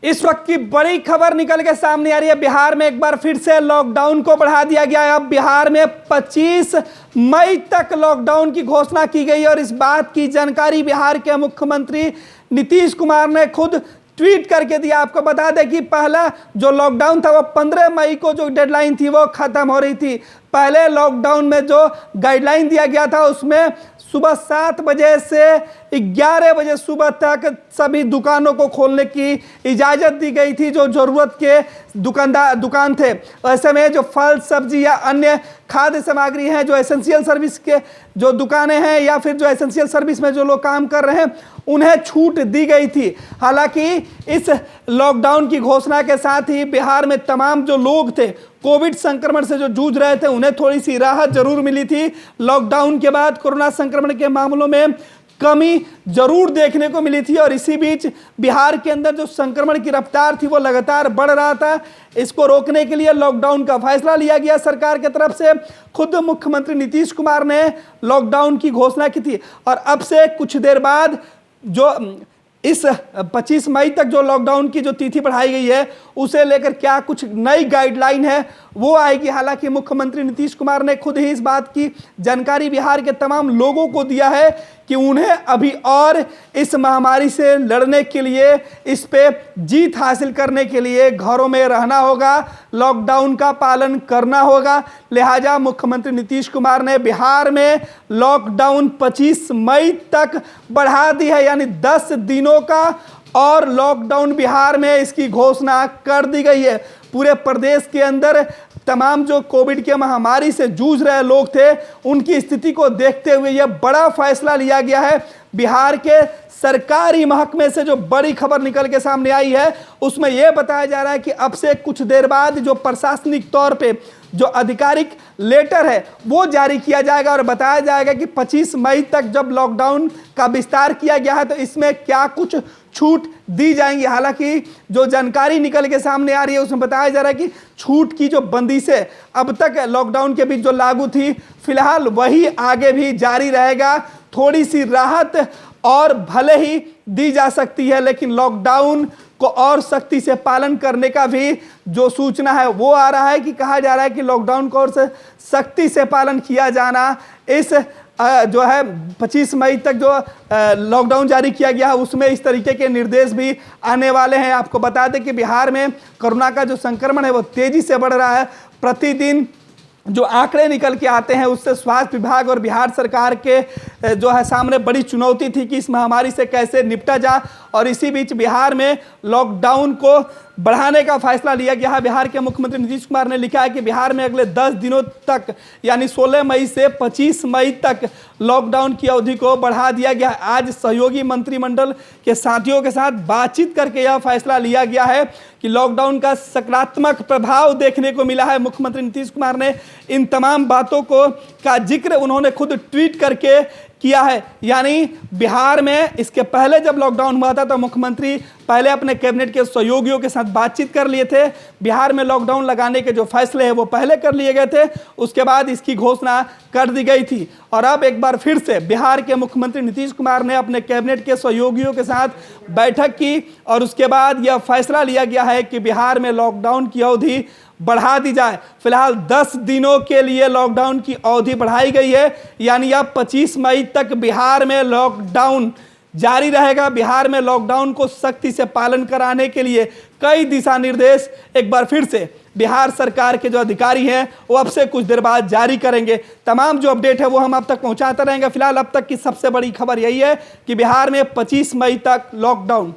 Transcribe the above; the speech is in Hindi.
इस वक्त की बड़ी खबर निकल के सामने आ रही है। बिहार में एक बार फिर से लॉकडाउन को बढ़ा दिया गया है। अब बिहार में 25 मई तक लॉकडाउन की घोषणा की गई और इस बात की जानकारी बिहार के मुख्यमंत्री नीतीश कुमार ने खुद ट्वीट करके दिया। आपको बता दें कि पहला जो लॉकडाउन था वो 15 मई को जो डेडलाइन थी वो खत्म हो रही थी। पहले लॉकडाउन में जो गाइडलाइन दिया गया था उसमें सुबह 7 बजे से 11 बजे सुबह तक सभी दुकानों को खोलने की इजाज़त दी गई थी जो ज़रूरत के दुकान थे। ऐसे में जो फल सब्जी या अन्य खाद्य सामग्री हैं, जो एसेंशियल सर्विस के जो दुकानें हैं या फिर जो एसेंशियल सर्विस में जो लोग काम कर रहे हैं उन्हें छूट दी गई थी। हालांकि इस लॉकडाउन की घोषणा के साथ ही बिहार में तमाम जो लोग थे कोविड संक्रमण से जो जूझ रहे थे उन्हें थोड़ी सी राहत जरूर मिली थी। लॉकडाउन के बाद कोरोना संक्रमण के मामलों में कमी जरूर देखने को मिली थी और इसी बीच बिहार के अंदर जो संक्रमण की रफ्तार थी वो लगातार बढ़ रहा था। इसको रोकने के लिए लॉकडाउन का फैसला लिया गया सरकार की तरफ से। खुद मुख्यमंत्री नीतीश कुमार ने लॉकडाउन की घोषणा की थी और अब से कुछ देर बाद जो इस 25 मई तक जो लॉकडाउन की जो तिथि बढ़ाई गई है उसे लेकर क्या कुछ नई गाइडलाइन है वो आएगी। हालांकि मुख्यमंत्री नीतीश कुमार ने खुद ही इस बात की जानकारी बिहार के तमाम लोगों को दिया है कि उन्हें अभी और इस महामारी से लड़ने के लिए, इस पे जीत हासिल करने के लिए घरों में रहना होगा, लॉकडाउन का पालन करना होगा। लिहाजा मुख्यमंत्री नीतीश कुमार ने बिहार में लॉकडाउन 25 मई तक बढ़ा दी है, यानी 10 दिनों का और लॉकडाउन बिहार में इसकी घोषणा कर दी गई है। पूरे प्रदेश के अंदर तमाम जो कोविड के महामारी से जूझ रहे लोग थे उनकी स्थिति को देखते हुए यह बड़ा फैसला लिया गया है। बिहार के सरकारी महकमे से जो बड़ी खबर निकल के सामने आई है उसमें यह बताया जा रहा है कि अब से कुछ देर बाद जो प्रशासनिक तौर पे जो आधिकारिक लेटर है वो जारी किया जाएगा और बताया जाएगा कि 25 मई तक जब लॉकडाउन का विस्तार किया गया है तो इसमें क्या कुछ छूट दी जाएंगी। हालांकि जो जानकारी निकल के सामने आ रही है उसमें बताया जा रहा है कि छूट की जो बंदिशें अब तक लॉकडाउन के बीच जो लागू थी फिलहाल वही आगे भी जारी रहेगा। थोड़ी सी राहत और भले ही दी जा सकती है लेकिन लॉकडाउन को और सख्ती से पालन करने का भी जो सूचना है वो आ रहा है कि कहा जा रहा है कि लॉकडाउन को और सख्ती से पालन किया जाना। इस जो है 25 मई तक जो लॉकडाउन जारी किया गया है उसमें इस तरीके के निर्देश भी आने वाले हैं। आपको बता दें कि बिहार में कोरोना का जो संक्रमण है वो तेजी से बढ़ रहा है। प्रतिदिन जो आंकड़े निकल के आते हैं उससे स्वास्थ्य विभाग और बिहार सरकार के जो है सामने बड़ी चुनौती थी कि इस महामारी से कैसे निपटा जाए और इसी बीच बिहार में लॉकडाउन को बढ़ाने का फैसला लिया गया है। बिहार के मुख्यमंत्री नीतीश कुमार ने लिखा है कि बिहार में अगले 10 दिनों तक यानी 16 मई से 25 मई तक लॉकडाउन की अवधि को बढ़ा दिया गया है। आज सहयोगी मंत्रिमंडल के साथियों के साथ बातचीत करके यह फैसला लिया गया है कि लॉकडाउन का सकारात्मक प्रभाव देखने को मिला है। मुख्यमंत्री नीतीश कुमार ने इन तमाम बातों का जिक्र उन्होंने खुद ट्वीट करके किया है। यानी बिहार में इसके पहले जब लॉकडाउन हुआ था तो मुख्यमंत्री पहले अपने कैबिनेट के सहयोगियों के साथ बातचीत कर लिए थे। बिहार में लॉकडाउन लगाने के जो फैसले हैं वो पहले कर लिए गए थे, उसके बाद इसकी घोषणा कर दी गई थी और अब एक बार फिर से बिहार के मुख्यमंत्री नीतीश कुमार ने अपने कैबिनेट के सहयोगियों के साथ बैठक की और उसके बाद यह फैसला लिया गया है कि बिहार में लॉकडाउन की अवधि बढ़ा दी जाए। फिलहाल 10 दिनों के लिए लॉकडाउन की अवधि बढ़ाई गई है, यानी अब 25 मई तक बिहार में लॉकडाउन जारी रहेगा। बिहार में लॉकडाउन को सख्ती से पालन कराने के लिए कई दिशा निर्देश एक बार फिर से बिहार सरकार के जो अधिकारी हैं वो अब से कुछ देर बाद जारी करेंगे। तमाम जो अपडेट है वो हम आप तक पहुंचाते रहेंगे। फिलहाल अब तक की सबसे बड़ी खबर यही है कि बिहार में 25 मई तक लॉकडाउन